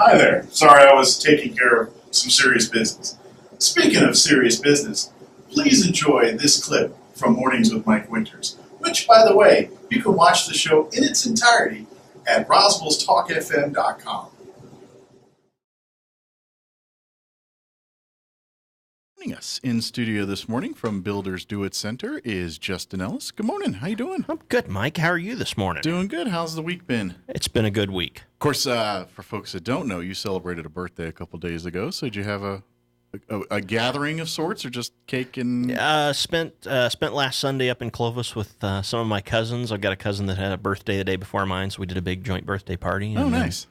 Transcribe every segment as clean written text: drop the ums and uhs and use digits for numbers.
Hi there. Sorry I was taking care of some serious business. Speaking of serious business, please enjoy this clip from Mornings with Mike Winters, which, by the way, you can watch the show in its entirety at roswellstalkfm.com. Joining us in studio this morning from Builders Do It Center is Justin Ellis. Good morning. How you doing? I'm good, Mike. How are you this morning? Doing good. How's the week been? It's been a good week. Of course, for folks that don't know, you celebrated a birthday a couple days ago. So did you have a gathering of sorts, or just cake and? Spent last Sunday up in Clovis with some of my cousins. I've got a cousin that had a birthday the day before mine, so we did a big joint birthday party. Oh, nice.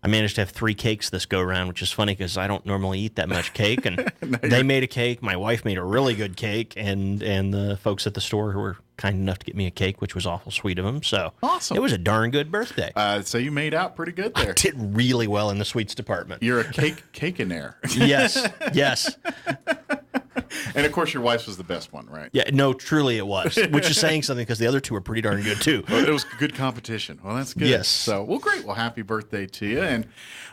I managed to have 3 cakes this go-round, which is funny because I don't normally eat that much cake. And they made a cake. My wife made a really good cake, and the folks at the store who were kind enough to get me a cake, which was awful sweet of them. So awesome. It was a darn good birthday. So you made out pretty good there. I did really well in the sweets department. You're a cakeinaire. Yes. And, of course, your wife's was the best one, right? Yeah, no, truly it was, which is saying something because the other 2 are pretty darn good, too. Well, it was good competition. Well, that's good. Yes. So, well, great. Well, happy birthday to you. And,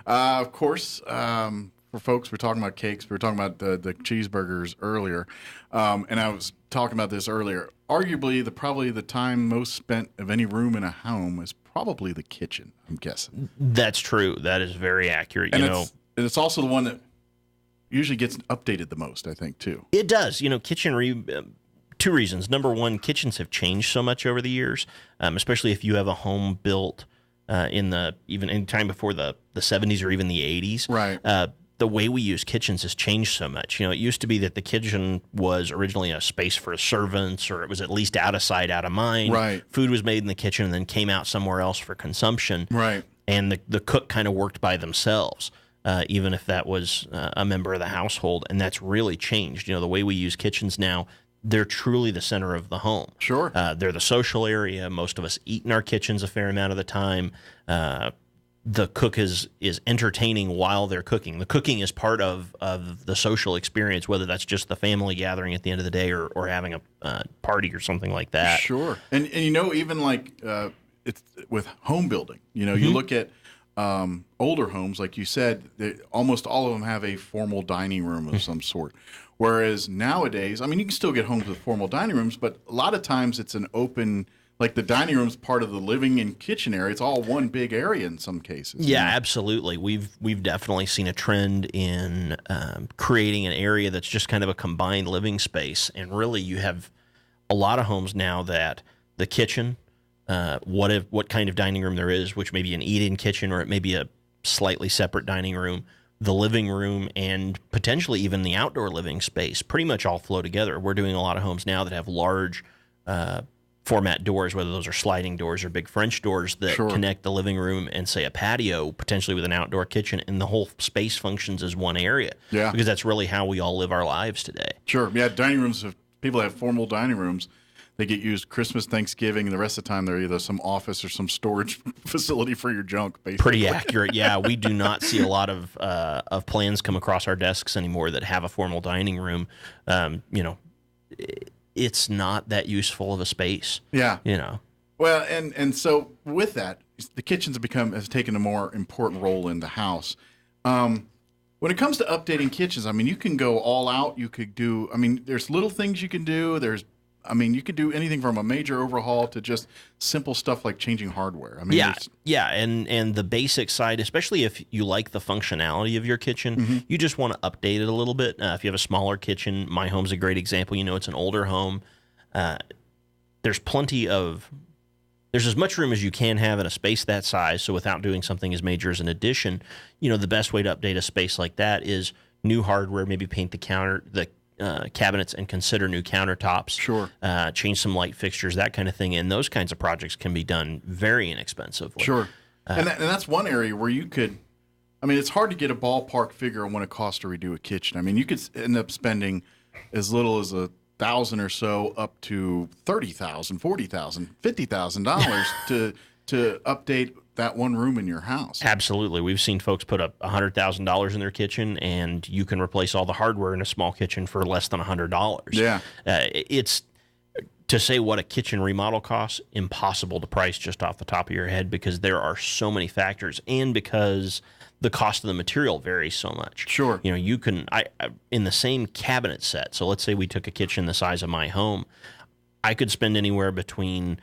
of course, for folks, we're talking about cakes. We were talking about the cheeseburgers earlier. And I was talking about this earlier. Arguably, probably the time most spent of any room in a home is probably the kitchen, I'm guessing. That's true. That is very accurate. And it's also the one that usually gets updated the most, I think, too. It does. Kitchen 2 reasons. Number one, kitchens have changed so much over the years, especially if you have a home built even in time before the 70s or even the 80s. Right. The way we use kitchens has changed so much. It used to be that the kitchen was originally a space for servants, or it was at least out of sight, out of mind. Right. Food was made in the kitchen and then came out somewhere else for consumption. Right. And the cook kind of worked by themselves. Even if that was a member of the household, and that's really changed. The way we use kitchens now, they're truly the center of the home. Sure. They're the social area. Most of us eat in our kitchens a fair amount of the time. The cook is entertaining while they're cooking. The cooking is part of the social experience, whether that's just the family gathering at the end of the day or having a party or something like that. Sure. And even like it's with home building, you look at older homes, like you said, almost all of them have a formal dining room of some sort. Whereas nowadays, you can still get homes with formal dining rooms, but a lot of times it's an open, like the dining room's part of the living and kitchen area. It's all one big area in some cases. Yeah, absolutely. We've definitely seen a trend in creating an area that's just kind of a combined living space. And really, you have a lot of homes now that the kitchen, what kind of dining room there is, which may be an eat-in kitchen or it may be a slightly separate dining room, the living room, and potentially even the outdoor living space pretty much all flow together. We're doing a lot of homes now that have large format doors, whether those are sliding doors or big French doors that connect the living room and, say, a patio, potentially with an outdoor kitchen, and the whole space functions as one area. Yeah. Because that's really how we all live our lives today. Sure. Yeah, dining rooms, if people have formal dining rooms, they get used Christmas, Thanksgiving, and the rest of the time they're either some office or some storage facility for your junk, basically. Pretty accurate, yeah. We do not see a lot of plans come across our desks anymore that have a formal dining room. It's not that useful of a space. Yeah. Well, and so with that, the kitchens has taken a more important role in the house. When it comes to updating kitchens, you can go all out. You could do, there's little things you can do. You could do anything from a major overhaul to just simple stuff like changing hardware. And the basic side, especially if you like the functionality of your kitchen, you just want to update it a little bit. If you have a smaller kitchen, my home's a great example. It's an older home. There's as much room as you can have in a space that size, so without doing something as major as an addition, the best way to update a space like that is new hardware, maybe paint the cabinets and consider new countertops. Sure. Change some light fixtures, that kind of thing. And those kinds of projects can be done very inexpensively. Sure. And that's one area where you could, it's hard to get a ballpark figure on what it costs to redo a kitchen. You could end up spending as little as $1,000 or so up to $30,000, $40,000, $50,000 to update that one room in your house. Absolutely. We've seen folks put up $100,000 in their kitchen, and you can replace all the hardware in a small kitchen for less than $100. Yeah. It's to say what a kitchen remodel costs, impossible to price just off the top of your head because there are so many factors, and because the cost of the material varies so much. Sure. You know, you can in the same cabinet set. So let's say we took a kitchen the size of my home, I could spend anywhere between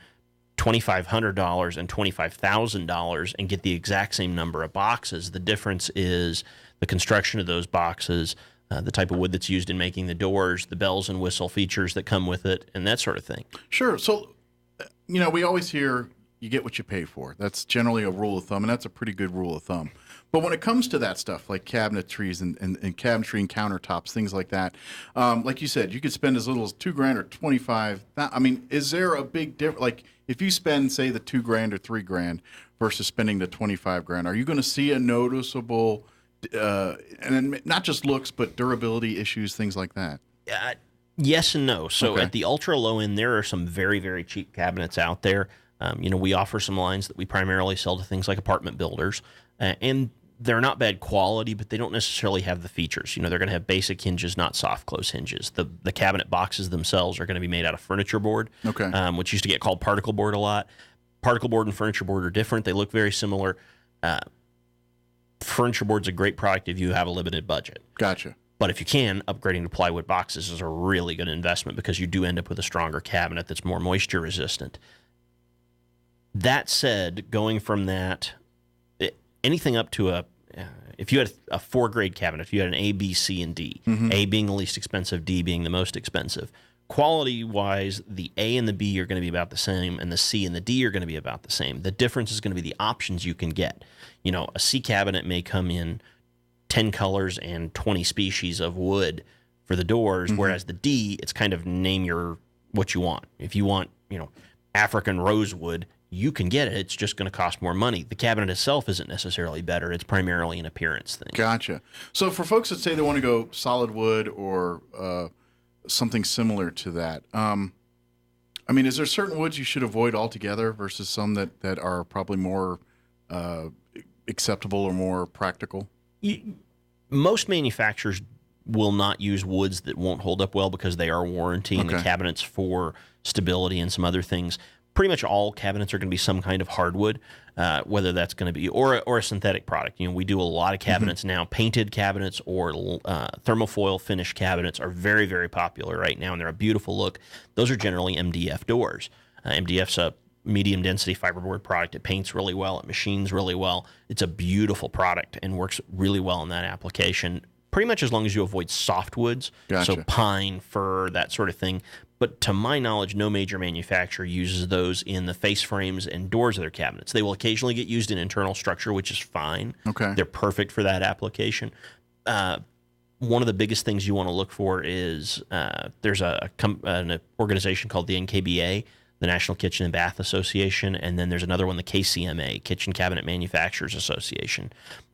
$2,500 and $25,000 and get the exact same number of boxes. The difference is the construction of those boxes, the type of wood that's used in making the doors, the bells and whistle features that come with it, and that sort of thing. Sure. So, you know, we always hear you get what you pay for. That's generally a rule of thumb, and that's a pretty good rule of thumb. But when it comes to that stuff, like cabinetries and cabinetry and countertops, things like that, like you said, you could spend as little as $2,000 or $25,000. I mean, is there a big difference? Like, if you spend, say, the $2,000 or $3,000 versus spending the $25,000, are you going to see a noticeable, and not just looks, but durability issues, things like that? Yes and no. So Okay. at the ultra low end, there are some very, very cheap cabinets out there. You know, we offer some lines that we primarily sell to things like apartment builders, and they're not bad quality, but they don't necessarily have the features. You know, they're going to have basic hinges, not soft close hinges. The cabinet boxes themselves are going to be made out of furniture board, Okay. Which used to get called particle board a lot. Particle board and furniture board are different. They look very similar. Furniture board's a great product if you have a limited budget. Gotcha. But if you can, upgrading to plywood boxes is a really good investment because you do end up with a stronger cabinet that's more moisture resistant. That said, going from that, anything up to if you had a 4-grade cabinet, if you had an A, B, C, and D, A being the least expensive, D being the most expensive, quality-wise, the A and the B are going to be about the same, and the C and the D are going to be about the same. The difference is going to be the options you can get. You know, a C cabinet may come in 10 colors and 20 species of wood for the doors, whereas the D, it's kind of what you want. If you want, you know, African rosewood, you can get it. It's just going to cost more money. The cabinet itself isn't necessarily better. It's primarily an appearance thing. Gotcha. So for folks that say they want to go solid wood or something similar to that, I mean, is there certain woods you should avoid altogether versus some that are probably more acceptable or more practical? Most manufacturers will not use woods that won't hold up well because they are warranting the Okay. cabinets for stability and some other things. Pretty much all cabinets are going to be some kind of hardwood, whether that's going to be or a synthetic product. You know, we do a lot of cabinets now. Painted cabinets or thermofoil finished cabinets are very, very popular right now, and they're a beautiful look. Those are generally MDF doors. MDF's a medium density fiberboard product. It paints really well. It machines really well. It's a beautiful product and works really well in that application. Pretty much as long as you avoid softwoods, Gotcha. so pine, fir, that sort of thing. But to my knowledge, no major manufacturer uses those in the face frames and doors of their cabinets. They will occasionally get used in internal structure, which is fine. Okay. They're perfect for that application. One of the biggest things you want to look for is there's an organization called the NKBA, the National Kitchen and Bath Association, and then there's another one, the KCMA, Kitchen Cabinet Manufacturers Association.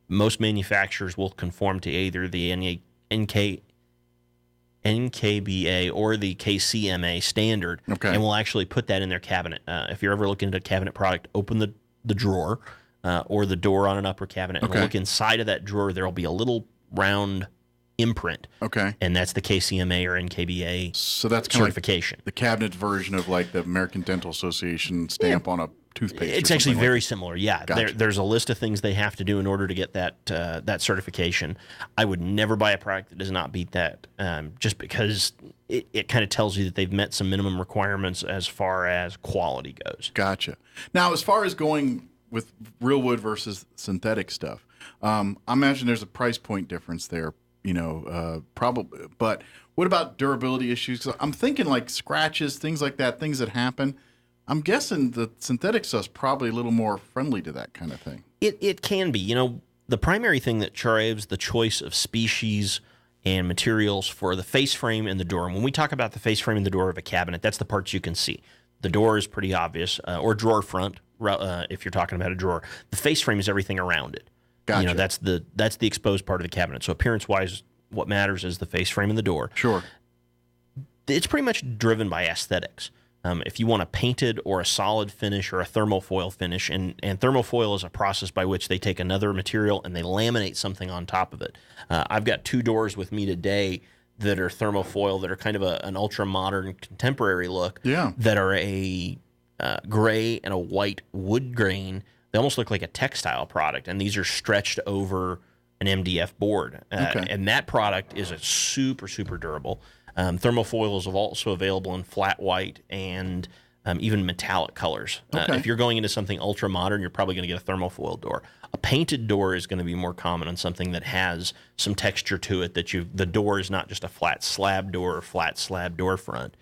Most manufacturers will conform to either the NKBA or the KCMA standard, Okay. and will actually put that in their cabinet. If you're ever looking at a cabinet product, open the drawer or the door on an upper cabinet and Okay. look inside of that drawer. There will be a little round imprint, Okay. and that's the KCMA or NKBA So that's kind of like certification. the cabinet version of like the American Dental Association stamp on a toothpaste. It's or actually something very like similar. Yeah, Gotcha. there's a list of things they have to do in order to get that certification. I would never buy a product that does not beat that, just because it kind of tells you that they've met some minimum requirements as far as quality goes. Gotcha. Now, as far as going with real wood versus synthetic stuff, I imagine there's a price point difference there. You know, probably. But what about durability issues? 'Cause I'm thinking like scratches, things like that, things that happen. I'm guessing the synthetic stuff's probably a little more friendly to that kind of thing. It can be. You know, the primary thing that drives the choice of species and materials for the face frame and the door. And when we talk about the face frame and the door of a cabinet, that's the parts you can see. The door is pretty obvious, or drawer front, if you're talking about a drawer. The face frame is everything around it. Gotcha. You know, that's the exposed part of the cabinet. So appearance-wise, what matters is the face frame and the door. Sure. It's pretty much driven by aesthetics. If you want a painted or a solid finish or a thermofoil finish, and thermofoil is a process by which they take another material and they laminate something on top of it. I've got 2 doors with me today that are thermofoil, that are kind of an ultra-modern contemporary look, Yeah. that are a gray and a white wood grain they almost look like a textile product, and these are stretched over an MDF board. And that product is a super, super durable. Thermofoil is also available in flat white and even metallic colors. If you're going into something ultra modern, you're probably going to get a thermofoil door. A painted door is going to be more common on something that has some texture to it, that the door is not just a flat slab door or flat slab door front.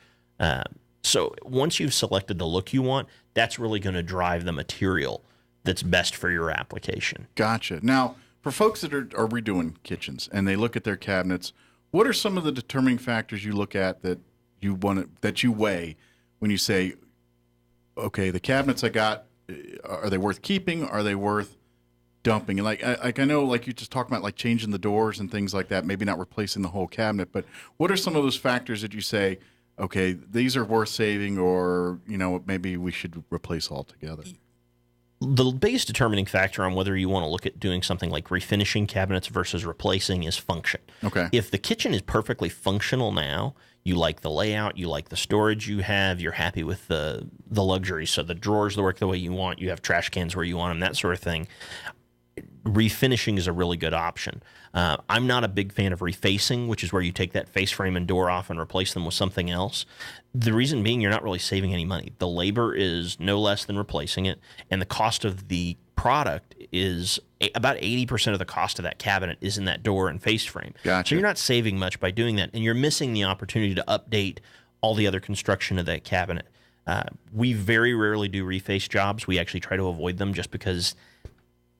So once you've selected the look you want, that's really going to drive the material that's best for your application. Gotcha. Now, for folks that are redoing kitchens and they look at their cabinets, what are some of the determining factors you look at that you weigh when you say, okay, the cabinets I got, are they worth keeping? Are they worth dumping? And like I know, like you just talked about, like changing the doors and things like that, maybe not replacing the whole cabinet, but what are some of those factors that you say, okay, these are worth saving, or, maybe we should replace altogether? The biggest determining factor on whether you want to look at doing something like refinishing cabinets versus replacing is function. Okay. If the kitchen is perfectly functional now, you like the layout, you like the storage you have, you're happy with the luxury, so the drawers work the way you want, you have trash cans where you want them, that sort of thing, refinishing is a really good option. I'm not a big fan of refacing, which is where you take that face frame and door off and replace them with something else. The reason being, you're not really saving any money. The labor is no less than replacing it, and the cost of the product is about 80% of the cost of that cabinet is in that door and face frame. Gotcha. So you're not saving much by doing that, and you're missing the opportunity to update all the other construction of that cabinet. We very rarely do reface jobs. We actually try to avoid them just because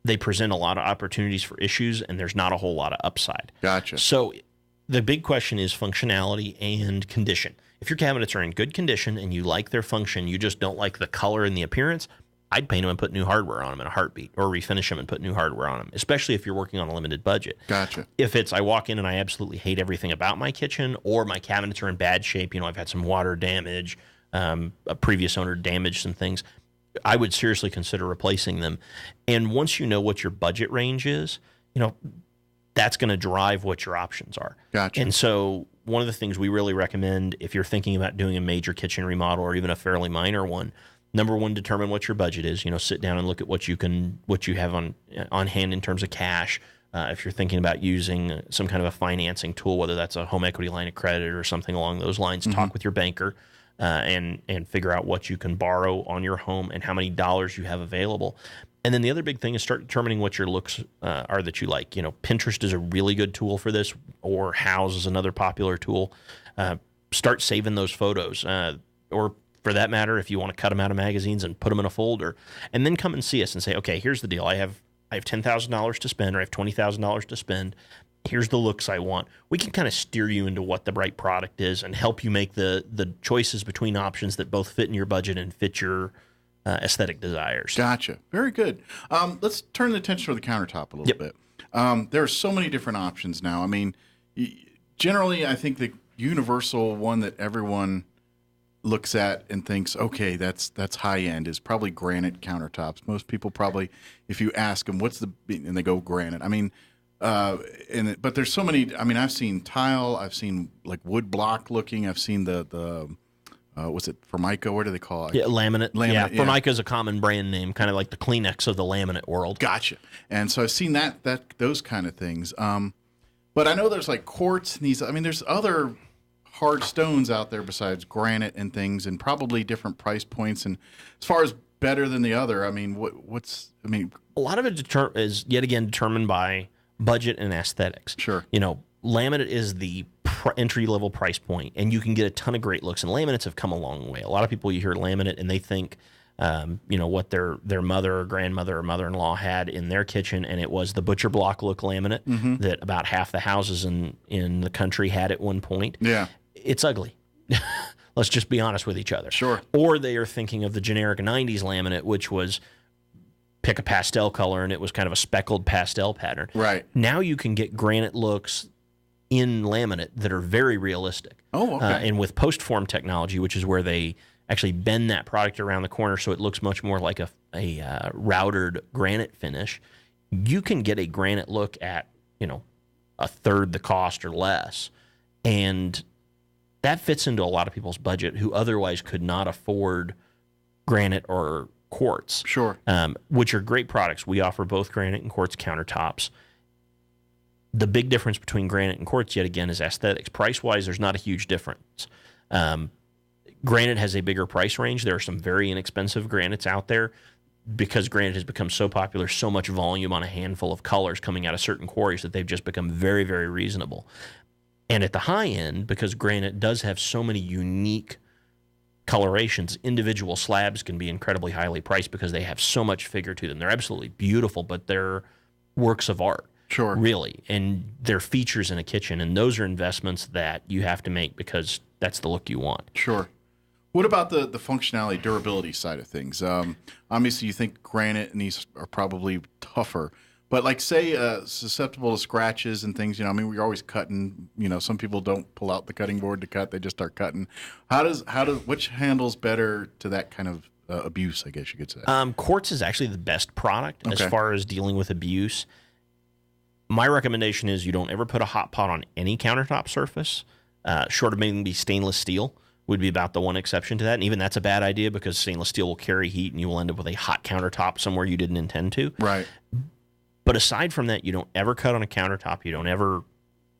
they present a lot of opportunities for issues, and there's not a whole lot of upside. Gotcha. So the big question is functionality and condition. If your cabinets are in good condition and you like their function, you just don't like the color and the appearance, I'd paint them and put new hardware on them in a heartbeat, or refinish them and put new hardware on them, especially if you're working on a limited budget. Gotcha. If it's I walk in and I absolutely hate everything about my kitchen, or my cabinets are in bad shape, I've had some water damage, a previous owner damaged some things, I would seriously consider replacing them. And once you know what your budget range is, that's going to drive what your options are. Gotcha. And so one of the things we really recommend if you're thinking about doing a major kitchen remodel or even a fairly minor one, number one, determine what your budget is. Sit down and look at what you have on hand in terms of cash. If you're thinking about using some kind of a financing tool, whether that's a home equity line of credit or something along those lines, talk with your banker. And figure out what you can borrow on your home and how many dollars you have available. And then the other big thing is start determining what your looks are that you like. Pinterest is a really good tool for this, or Houzz is another popular tool. Start saving those photos, or for that matter, if you want to cut them out of magazines and put them in a folder, and then come and see us and say, okay, here's the deal. I have $10,000 to spend, or I have $20,000 to spend. Here's the looks I want. We can kind of steer you into what the right product is and help you make the choices between options that both fit in your budget and fit your aesthetic desires. Gotcha. Very good. Let's turn the attention to the countertop a little bit. There are so many different options now. I mean, generally, I think the universal one that everyone looks at and thinks, okay, that's high end, is probably granite countertops. Most people probably, if you ask them, and they go granite. I mean, but there's so many. I mean, I've seen tile, I've seen like wood block looking, I've seen the what's it, Formica? What do they call it? Yeah, laminate. Yeah, Formica is a common brand name, kind of like the Kleenex of the laminate world. Gotcha. And so I've seen those kind of things. But I know there's like quartz and these. I mean, there's other hard stones out there besides granite and things, and probably different price points. And as far as better than the other, I mean, a lot of it is yet again determined by budget and aesthetics. Sure. Laminate is the entry-level price point, and you can get a ton of great looks. And laminates have come a long way. A lot of people, you hear laminate, and they think, what their mother or grandmother or mother-in-law had in their kitchen, and it was the butcher block look laminate that about half the houses in the country had at one point. Yeah. It's ugly. Let's just be honest with each other. Sure. Or they are thinking of the generic 90s laminate, which was pick a pastel color, and it was kind of a speckled pastel pattern. Right. Now you can get granite looks in laminate that are very realistic. Oh, okay. And with post-form technology, which is where they actually bend that product around the corner so it looks much more like a routered granite finish, you can get a granite look at, a third the cost or less. And that fits into a lot of people's budget who otherwise could not afford granite or quartz. Sure. Which are great products. We offer both granite and quartz countertops. The big difference between granite and quartz, yet again, is aesthetics. Price-wise, there's not a huge difference. Granite has a bigger price range. There are some very inexpensive granites out there because granite has become so popular, so much volume on a handful of colors coming out of certain quarries that they've just become very, very reasonable. And at the high end, because granite does have so many unique colorations, individual slabs can be incredibly highly priced because they have so much figure to them. They're absolutely beautiful, but they're works of art. Sure. Really. And they're features in a kitchen. And those are investments that you have to make because that's the look you want. Sure. What about the functionality, durability side of things? Obviously, you think granite and these are probably tougher. But like, say, susceptible to scratches and things, I mean, we're always cutting, some people don't pull out the cutting board to cut. They just start cutting. Which handles better to that kind of abuse, I guess you could say? Quartz is actually the best product as far as dealing with abuse. My recommendation is you don't ever put a hot pot on any countertop surface, short of maybe stainless steel would be about the one exception to that. And even that's a bad idea because stainless steel will carry heat and you will end up with a hot countertop somewhere you didn't intend to. Right. But aside from that, you don't ever cut on a countertop. You don't ever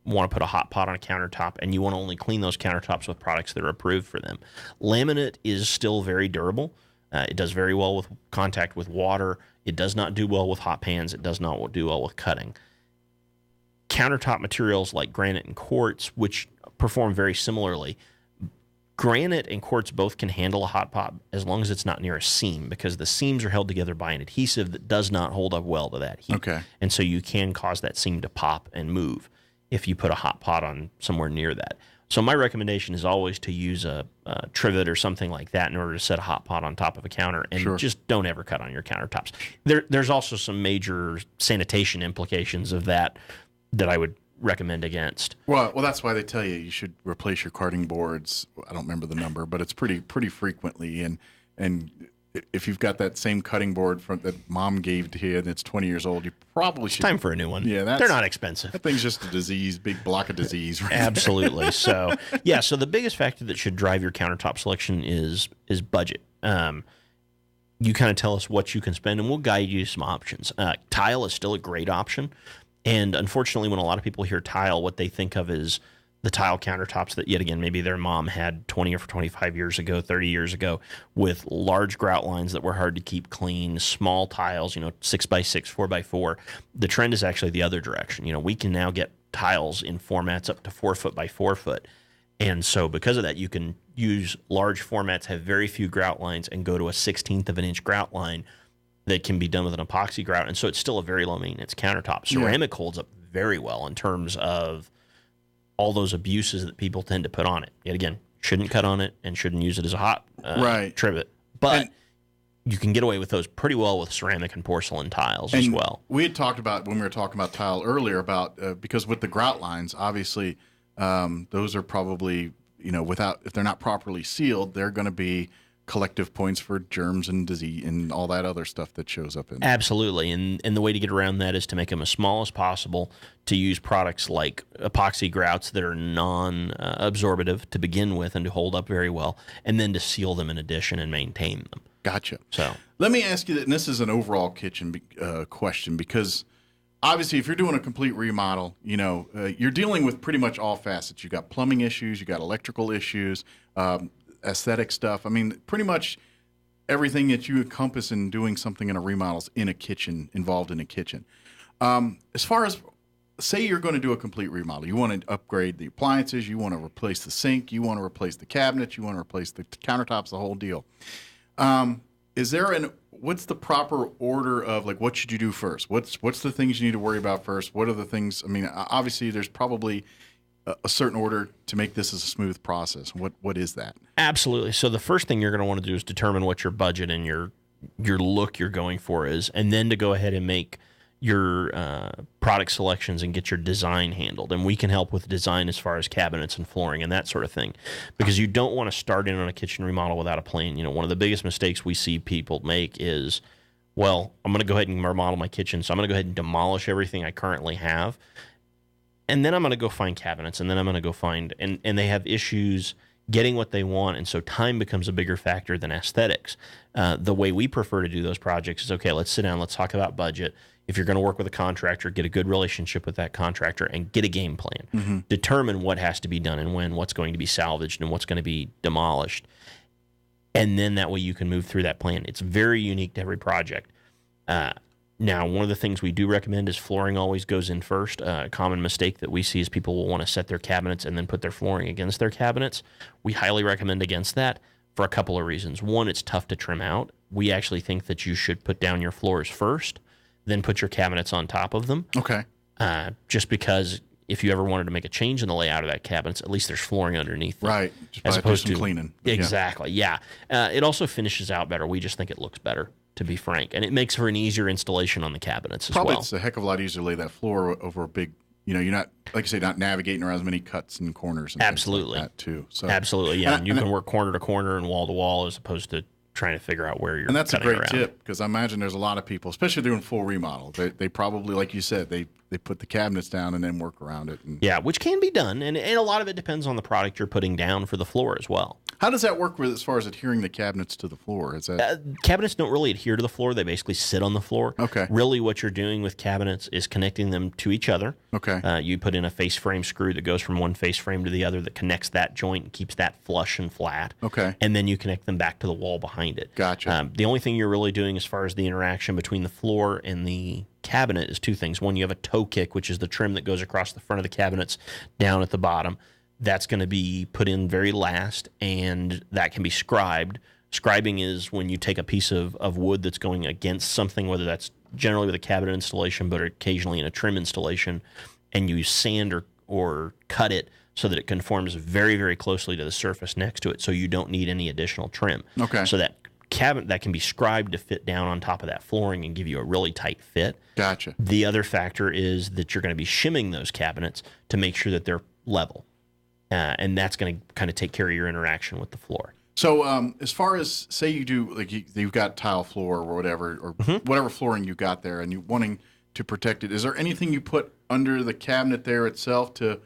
want to put a hot pot on a countertop, and you want to only clean those countertops with products that are approved for them. Laminate is still very durable. It does very well with contact with water. It does not do well with hot pans. It does not do well with cutting. Countertop materials like granite and quartz, which perform very similarly, granite and quartz both can handle a hot pot as long as it's not near a seam, because the seams are held together by an adhesive that does not hold up well to that heat. Okay. And so you can cause that seam to pop and move if you put a hot pot on somewhere near that. So my recommendation is always to use a trivet or something like that in order to set a hot pot on top of a counter, and just don't ever cut on your countertops. There's also some major sanitation implications of that I would recommend against. Well, that's why they tell you should replace your cutting boards. I don't remember the number, but it's pretty frequently. And if you've got that same cutting board that mom gave to you and it's 20 years old, you probably should. Time for a new one. Yeah, they're not expensive. That thing's just a disease, big block of disease. Right Absolutely. So the biggest factor that should drive your countertop selection is budget. You kind of tell us what you can spend, and we'll guide you some options. Tile is still a great option. And unfortunately, when a lot of people hear tile, what they think of is the tile countertops that, yet again, maybe their mom had 20 or 25 years ago, 30 years ago, with large grout lines that were hard to keep clean, small tiles, 6x6, 4x4. The trend is actually the other direction. We can now get tiles in formats up to 4 foot by 4 foot. And so because of that, you can use large formats, have very few grout lines, and go to a 1/16 of an inch grout line that can be done with an epoxy grout. And so it's still a very low maintenance countertop. Ceramic holds up very well in terms of all those abuses that people tend to put on it. Yet again, shouldn't cut on it and shouldn't use it as a hot trivet. But you can get away with those pretty well with ceramic and porcelain tiles as well. We had talked about, when we were talking about tile earlier, about because with the grout lines, obviously, those are probably, if they're not properly sealed, they're going to be collective points for germs and disease and all that other stuff that shows up in there. Absolutely. And the way to get around that is to make them as small as possible, to use products like epoxy grouts that are non-absorbative to begin with and to hold up very well, and then to seal them in addition and maintain them. Gotcha. So let me ask you that, and this is an overall kitchen question, because obviously if you're doing a complete remodel, you're dealing with pretty much all facets. You got plumbing issues, you got electrical issues, aesthetic stuff. I mean, pretty much everything that you encompass in doing something in a remodel is in a kitchen, involved in a kitchen. As far as, say you're going to do a complete remodel, you want to upgrade the appliances, you want to replace the sink, you want to replace the cabinets, you want to replace the countertops, the whole deal. What's the proper order of, like, what should you do first? What's the things you need to worry about first? What are the things, I mean, obviously there's probably a certain order to make this as a smooth process. What is that? Absolutely. So the first thing you're going to want to do is determine what your budget and your look you're going for is, and then to go ahead and make your product selections and get your design handled. And we can help with design as far as cabinets and flooring and that sort of thing, because you don't want to start in on a kitchen remodel without a plan. One of the biggest mistakes we see people make is, well, I'm going to go ahead and remodel my kitchen, so I'm going to go ahead and demolish everything I currently have. And then I'm going to go find cabinets, and then I'm going to go find, and they have issues getting what they want, and so time becomes a bigger factor than aesthetics. The way we prefer to do those projects is, okay, let's sit down, let's talk about budget. If you're going to work with a contractor, get a good relationship with that contractor and get a game plan. Determine what has to be done and when, what's going to be salvaged and what's going to be demolished. And then that way you can move through that plan. It's very unique to every project. Now, one of the things we do recommend is flooring always goes in first. A common mistake that we see is people will want to set their cabinets and then put their flooring against their cabinets. We highly recommend against that for a couple of reasons. One, it's tough to trim out. We actually think that you should put down your floors first, then put your cabinets on top of them. Okay. Just because if you ever wanted to make a change in the layout of that cabinet, at least there's flooring underneath them. Right. Just as opposed to cleaning. Exactly. Yeah. It also finishes out better. We just think it looks better, to be frank, and it makes for an easier installation on the cabinets as Probably well. it's a heck of a lot easier to lay that floor over a big. You're not, like you say, not navigating around as many cuts and corners. And Absolutely. Things like that too. So Absolutely. Yeah. And you can work corner to corner and wall to wall as opposed to trying to figure out where you're. And that's a great around. tip, because I imagine there's a lot of people, especially doing full remodel. They probably, like you said, they put the cabinets down and then work around it. And Yeah, which can be done, and a lot of it depends on the product you're putting down for the floor as well. how does that work with as far as adhering the cabinets to the floor? Is that Cabinets don't really adhere to the floor; they basically sit on the floor. Okay. Really, what you're doing with cabinets is connecting them to each other. okay? You put in a face frame screw that goes from one face frame to the other that connects that joint and keeps that flush and flat. Okay. And then you connect them back to the wall behind it. Gotcha. The only thing you're really doing as far as the interaction between the floor and the cabinet is two things. One, you have a toe kick, which is the trim that goes across the front of the cabinets down at the bottom. That's going to be put in very last, and that can be scribed. Scribing is when you take a piece of wood that's going against something, whether that's generally with a cabinet installation, but occasionally in a trim installation, and you sand or cut it so that it conforms very, very closely to the surface next to it, so you don't need any additional trim. Okay. So that cabinet, that can be scribed to fit down on top of that flooring and give you a really tight fit. Gotcha. The other factor is that you're going to be shimming those cabinets to make sure that they're level. And that's going to kind of take care of your interaction with the floor. So as far as, say you do, like you've got tile floor or whatever, or whatever flooring you got there, and you're wanting to protect it, is there anything you put under the cabinet there itself to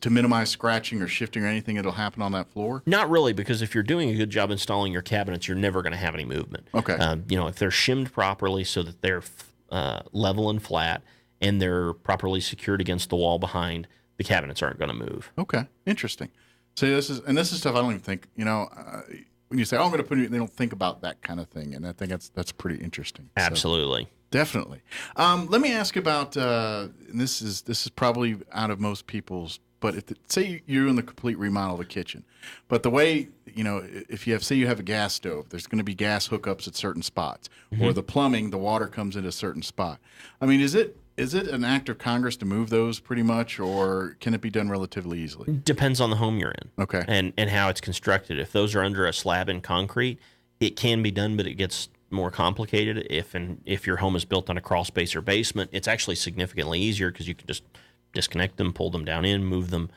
minimize scratching or shifting or anything that'll happen on that floor? Not really, because if you're doing a good job installing your cabinets, you're never going to have any movement. Okay. If they're shimmed properly so that they're level and flat and they're properly secured against the wall behind, the cabinets aren't going to move. Okay, interesting. So this is stuff I don't even think, when you say, oh, I'm going to put it, they don't think about that kind of thing. And I think that's pretty interesting. Absolutely. So, definitely. Let me ask about, and this is probably out of most people's, but say you're in the complete remodel of a kitchen, but the way, if you have a gas stove, there's going to be gas hookups at certain spots, or the plumbing, the water comes in a certain spot. I mean, is it an act of Congress to move those pretty much, or can it be done relatively easily? Depends on the home you're in. Okay. And how it's constructed. If those are under a slab in concrete, it can be done, but it gets more complicated. If your home is built on a crawl space or basement, it's actually significantly easier because you can just disconnect them, pull them down in, move them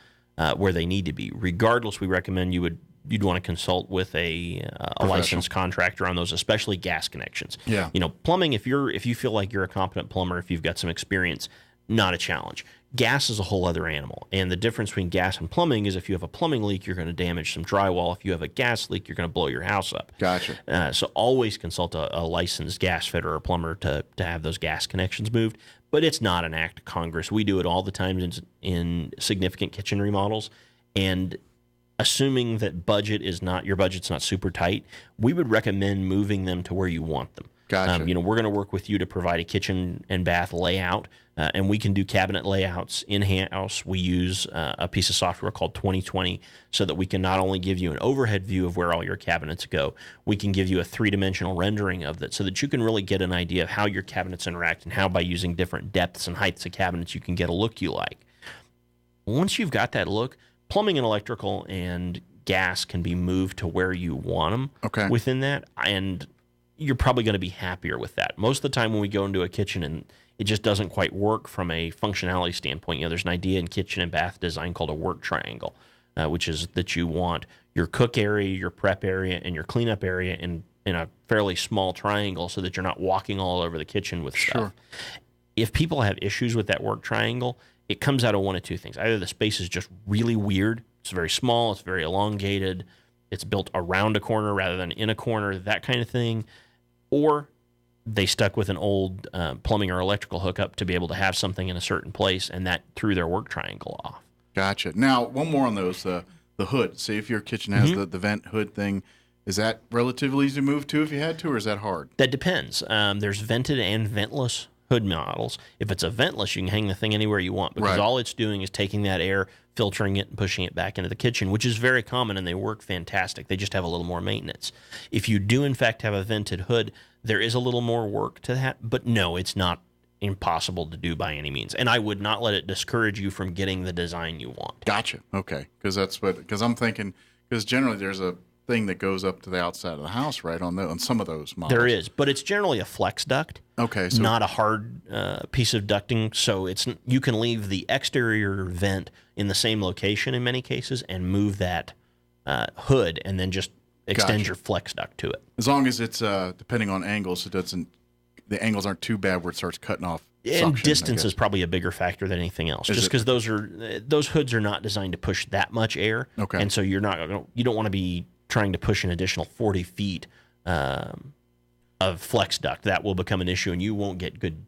where they need to be. Regardless, we recommend you'd want to consult with a licensed contractor on those, especially gas connections. Yeah. Plumbing, if you feel like you're a competent plumber, if you've got some experience, not a challenge. Gas is a whole other animal. And the difference between gas and plumbing is if you have a plumbing leak, you're going to damage some drywall. If you have a gas leak, you're going to blow your house up. Gotcha. So always consult a licensed gas fitter or plumber to have those gas connections moved. But it's not an act of Congress. We do it all the time in significant kitchen remodels. And assuming that your budget's not super tight, we would recommend moving them to where you want them. Gotcha. We're going to work with you to provide a kitchen and bath layout, and we can do cabinet layouts in-house. We use a piece of software called 2020 so that we can not only give you an overhead view of where all your cabinets go, we can give you a three-dimensional rendering of that so that you can really get an idea of how your cabinets interact and how by using different depths and heights of cabinets you can get a look you like. Once you've got that look, plumbing and electrical and gas can be moved to where you want them within that, and you're probably going to be happier with that. Most of the time when we go into a kitchen and it just doesn't quite work from a functionality standpoint, there's an idea in kitchen and bath design called a work triangle, which is that you want your cook area, your prep area, and your cleanup area in a fairly small triangle so that you're not walking all over the kitchen with stuff. If people have issues with that work triangle, it comes out of one of two things. Either the space is just really weird, it's very small, it's very elongated, it's built around a corner rather than in a corner, that kind of thing. Or they stuck with an old plumbing or electrical hookup to be able to have something in a certain place, and that threw their work triangle off. Gotcha. Now, one more on those. The hood. Say if your kitchen has the vent hood thing, is that relatively easy to move to if you had to, or is that hard? That depends. There's vented and ventless hood models. If it's a ventless, you can hang the thing anywhere you want because all it's doing is taking that air, filtering it, and pushing it back into the kitchen, which is very common, and they work fantastic. They just have a little more maintenance. If you do, in fact, have a vented hood, there is a little more work to that, but no, it's not impossible to do by any means. And I would not let it discourage you from getting the design you want. Gotcha. Okay. Because I'm thinking, because generally there's a thing that goes up to the outside of the house, right, on some of those models. There is, but it's generally a flex duct. Okay. So not a hard piece of ducting, so you can leave the exterior vent in the same location in many cases and move that hood and then just extend your flex duct to it. As long as it's depending on angles, the angles aren't too bad where it starts cutting off. And suction, distance is probably a bigger factor than anything else, just because those hoods are not designed to push that much air. Okay. And so you don't want to be trying to push an additional 40 feet of flex duct. That will become an issue, and you won't get good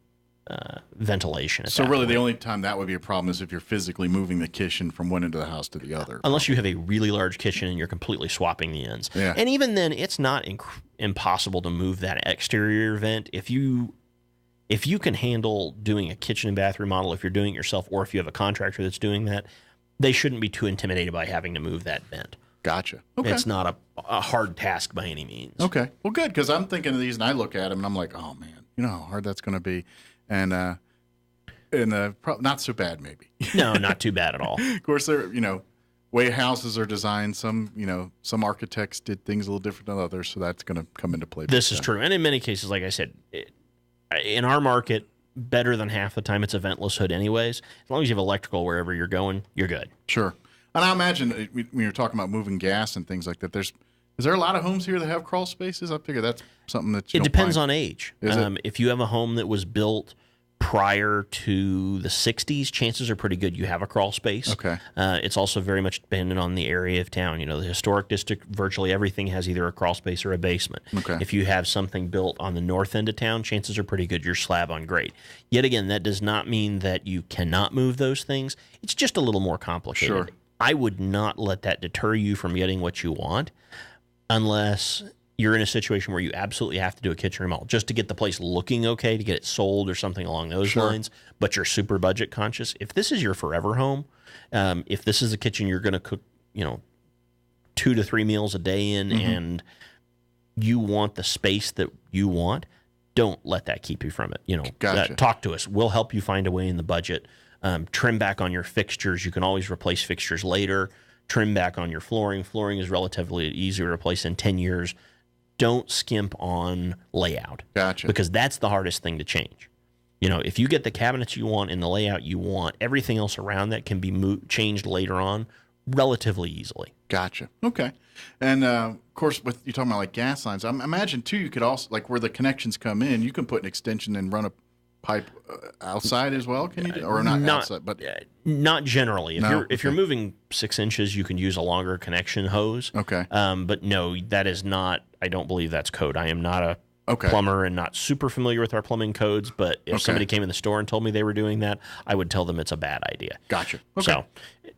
ventilation. So really, the only time that would be a problem is if you're physically moving the kitchen from one end of the house to the other. Unless you have a really large kitchen and you're completely swapping the ends. Yeah. And even then, it's not impossible to move that exterior vent. If you can handle doing a kitchen and bath remodel, if you're doing it yourself, or if you have a contractor that's doing that, they shouldn't be too intimidated by having to move that vent. Gotcha. Okay. It's not a hard task by any means. Okay. Well, good, because I'm thinking of these, and I look at them, and I'm like, oh, man, you know how hard that's going to be. And not so bad, maybe. No, not too bad at all. Of course, they're, way houses are designed, some architects did things a little different than others, so that's going to come into play. This is true. And in many cases, like I said, in our market, better than half the time it's a ventless hood anyways. As long as you have electrical wherever you're going, you're good. Sure. And I imagine when you're talking about moving gas and things like that, is there a lot of homes here that have crawl spaces? I figure that's something that it depends on age. If you have a home that was built prior to the 60s, chances are pretty good you have a crawl space. Okay. It's also very much dependent on the area of town. The historic district, virtually everything has either a crawl space or a basement. Okay. If you have something built on the north end of town, chances are pretty good you're slab on grade. Yet again, that does not mean that you cannot move those things. It's just a little more complicated. Sure. I would not let that deter you from getting what you want unless you're in a situation where you absolutely have to do a kitchen remodel just to get the place looking okay, to get it sold or something along those lines, but you're super budget conscious. If this is your forever home, if this is a kitchen you're going to cook, 2 to 3 meals a day in, and you want the space that you want, don't let that keep you from it. Gotcha. Talk to us. We'll help you find a way in the budget. Trim back on your fixtures. You can always replace fixtures later. Trim back on your flooring. Flooring is relatively easy to replace in 10 years. Don't skimp on layout. Gotcha. Because that's the hardest thing to change. If you get the cabinets you want in the layout you want, everything else around that can be changed later on relatively easily. Gotcha. Okay. And of course, with you talking about like gas lines, I imagine too, you could also, like where the connections come in, you can put an extension and run a pipe outside as well. Can you or not outside, but not generally. If you're moving 6 inches, you can use a longer connection hose. Okay. But no, that is not. I don't believe that's code. I am not a plumber and not super familiar with our plumbing codes. But if somebody came in the store and told me they were doing that, I would tell them it's a bad idea. Gotcha. Okay.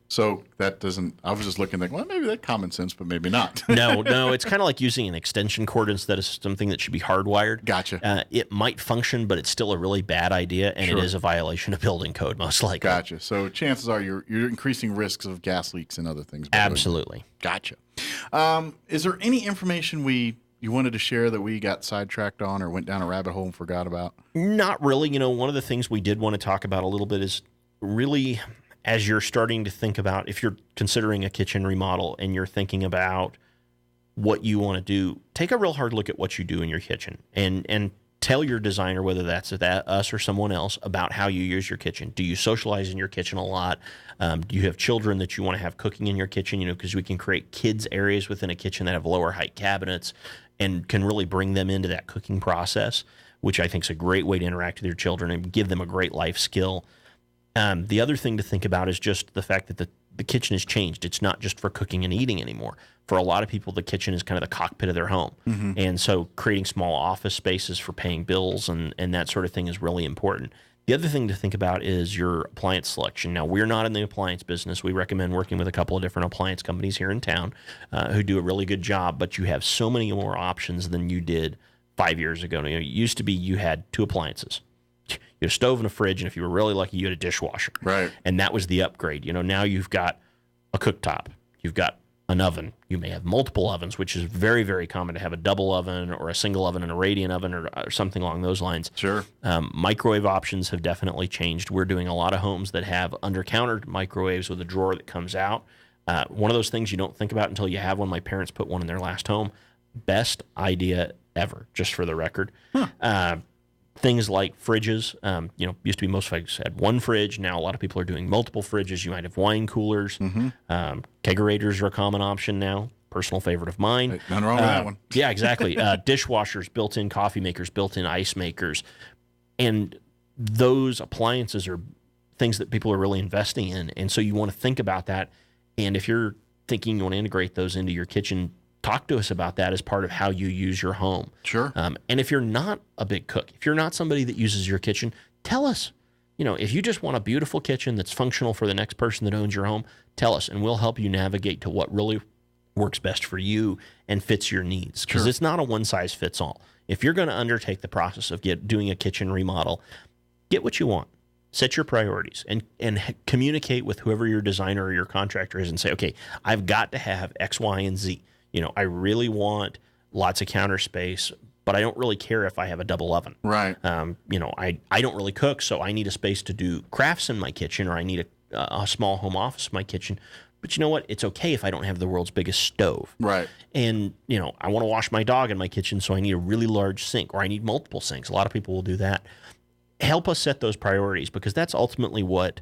So that doesn't. I was just looking like, well, maybe that's common sense, but maybe not. No, it's kind of like using an extension cord instead of something that should be hardwired. Gotcha. It might function, but it's still a really bad idea, and it is a violation of building code, most likely. Gotcha. So chances are you're increasing risks of gas leaks and other things. Absolutely. Gotcha. Is there any information you wanted to share that we got sidetracked on or went down a rabbit hole and forgot about? Not really. One of the things we did want to talk about a little bit is really, as you're starting to think about, if you're considering a kitchen remodel and you're thinking about what you want to do, take a real hard look at what you do in your kitchen and tell your designer, whether that's us or someone else, about how you use your kitchen. Do you socialize in your kitchen a lot? Do you have children that you want to have cooking in your kitchen? Because we can create kids areas within a kitchen that have lower height cabinets and can really bring them into that cooking process, which I think is a great way to interact with your children and give them a great life skill. The other thing to think about is just the fact that the kitchen has changed. It's not just for cooking and eating anymore. For a lot of people, the kitchen is kind of the cockpit of their home. And so creating small office spaces for paying bills and that sort of thing is really important. The other thing to think about is your appliance selection. Now, we're not in the appliance business. We recommend working with a couple of different appliance companies here in town who do a really good job, but you have so many more options than you did 5 years ago. It used to be you had 2 appliances. You had a stove and a fridge, and if you were really lucky, you had a dishwasher. Right. And that was the upgrade. Now you've got a cooktop. You've got an oven. You may have multiple ovens, which is very, very common to have a double oven or a single oven and a radiant oven or something along those lines. Sure. Microwave options have definitely changed. We're doing a lot of homes that have under-counter microwaves with a drawer that comes out. One of those things you don't think about until you have one. My parents put one in their last home. Best idea ever, just for the record. Things like fridges, used to be most folks had one fridge. Now a lot of people are doing multiple fridges. You might have wine coolers. Kegerators are a common option now. Personal favorite of mine. Hey, nothing wrong with that one. Yeah, exactly. Dishwashers, built-in coffee makers, built-in ice makers. And those appliances are things that people are really investing in. And so you want to think about that. And if you're thinking you want to integrate those into your kitchen, talk to us about that as part of how you use your home. Sure. And if you're not a big cook, if you're not somebody that uses your kitchen, tell us. If you just want a beautiful kitchen that's functional for the next person that owns your home, tell us, and we'll help you navigate to what really works best for you and fits your needs. Because it's not a one-size-fits-all. If you're going to undertake the process of doing a kitchen remodel, get what you want. Set your priorities and communicate with whoever your designer or your contractor is and say, okay, I've got to have X, Y, and Z. I really want lots of counter space, but I don't really care if I have a double oven. Right. I don't really cook, so I need a space to do crafts in my kitchen, or I need a small home office in my kitchen. But you know what? It's okay if I don't have the world's biggest stove. Right. And, I want to wash my dog in my kitchen, so I need a really large sink, or I need multiple sinks. A lot of people will do that. Help us set those priorities, because that's ultimately what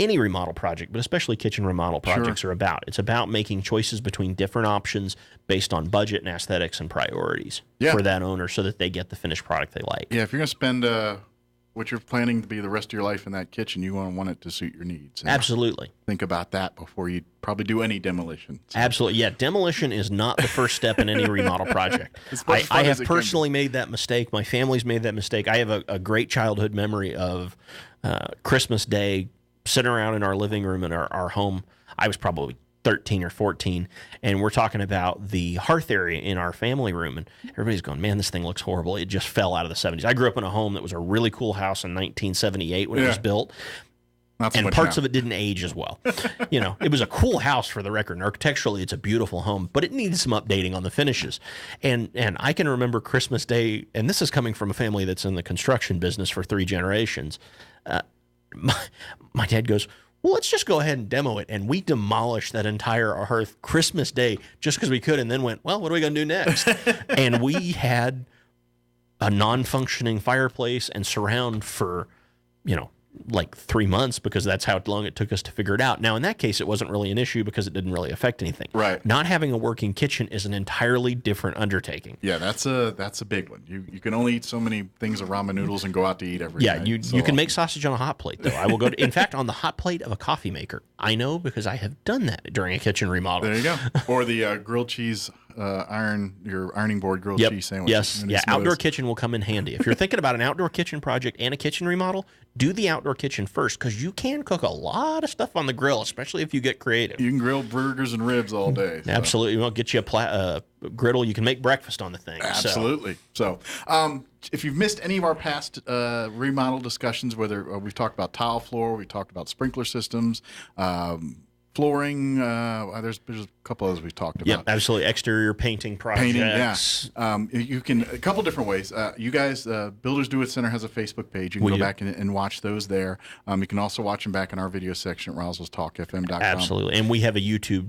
any remodel project, but especially kitchen remodel projects, are about. It's about making choices between different options based on budget and aesthetics and priorities for that owner so that they get the finished product they like. Yeah, if you're going to spend what you're planning to be the rest of your life in that kitchen, you want it to suit your needs. And absolutely. Think about that before you probably do any demolition. So. Absolutely. Yeah, demolition is not the first step in any remodel project. I have personally made that mistake. My family's made that mistake. I have a great childhood memory of Christmas Day, sitting around in our living room in our home. I was probably 13 or 14, and we're talking about the hearth area in our family room, and everybody's going, man, this thing looks horrible. It just fell out of the 70s. I grew up in a home that was a really cool house in 1978 when it was built, and parts of it didn't age as well. It was a cool house, for the record, and architecturally it's a beautiful home, but it needed some updating on the finishes. And I can remember Christmas Day, and this is coming from a family that's in the construction business for 3 generations. My dad goes, well, let's just go ahead and demo it. And we demolished that entire hearth Christmas Day just because we could, and then went, well, what are we going to do next? And we had a non-functioning fireplace and surround for, like 3 months, because that's how long it took us to figure it out. Now, in that case, it wasn't really an issue because it didn't really affect anything. Right. Not having a working kitchen is an entirely different undertaking. Yeah, that's a big one. You can only eat so many things of ramen noodles and go out to eat every night. Yeah, you can make sausage on a hot plate, though. I will go in fact, on the hot plate of a coffee maker. I know, because I have done that during a kitchen remodel. There you go. Or the grilled cheese your ironing board grilled cheese sandwich. Yes. Yeah. Outdoor kitchen will come in handy. If you're thinking about an outdoor kitchen project and a kitchen remodel, do the outdoor kitchen first, because you can cook a lot of stuff on the grill, especially if you get creative. You can grill burgers and ribs all day. So. Absolutely. We'll get you a griddle. You can make breakfast on the thing. Absolutely. So if you've missed any of our past remodel discussions, whether we've talked about tile floor, we've talked about sprinkler systems, flooring, there's a couple others we've talked about. Yep, absolutely. Exterior painting projects. You can, a couple different ways. You guys, Builders Do It Center has a Facebook page. You can go back and watch those there. You can also watch them back in our video section at RoswellsTalkFM.com. Absolutely. And we have a YouTube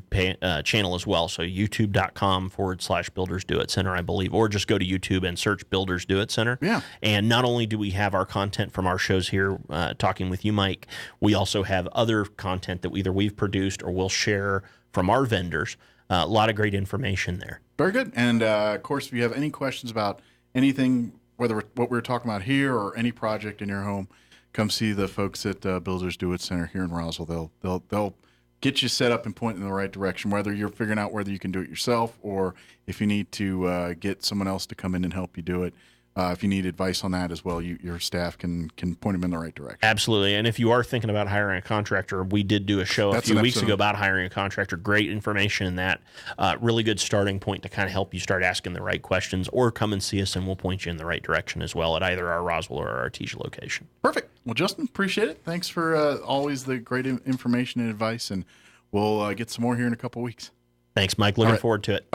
channel as well. So youtube.com/Builders Do It Center, I believe. Or just go to YouTube and search Builders Do It Center. Yeah. And not only do we have our content from our shows here, talking with you, Mike, we also have other content that either we've produced or we'll share from our vendors. A lot of great information there. Very good. And, of course, if you have any questions about anything, whether what we're talking about here or any project in your home, come see the folks at Builders Do It Center here in Roswell. They'll get you set up and point in the right direction, whether you're figuring out whether you can do it yourself or if you need to get someone else to come in and help you do it. If you need advice on that as well, your staff can point them in the right direction. Absolutely. And if you are thinking about hiring a contractor, we did do a show a few weeks ago about hiring a contractor. Great information in that. Really good starting point to kind of help you start asking the right questions, or come and see us and we'll point you in the right direction as well at either our Roswell or our Artesia location. Perfect. Well, Justin, appreciate it. Thanks for always the great information and advice, and we'll get some more here in a couple weeks. Thanks, Mike. Looking forward to it.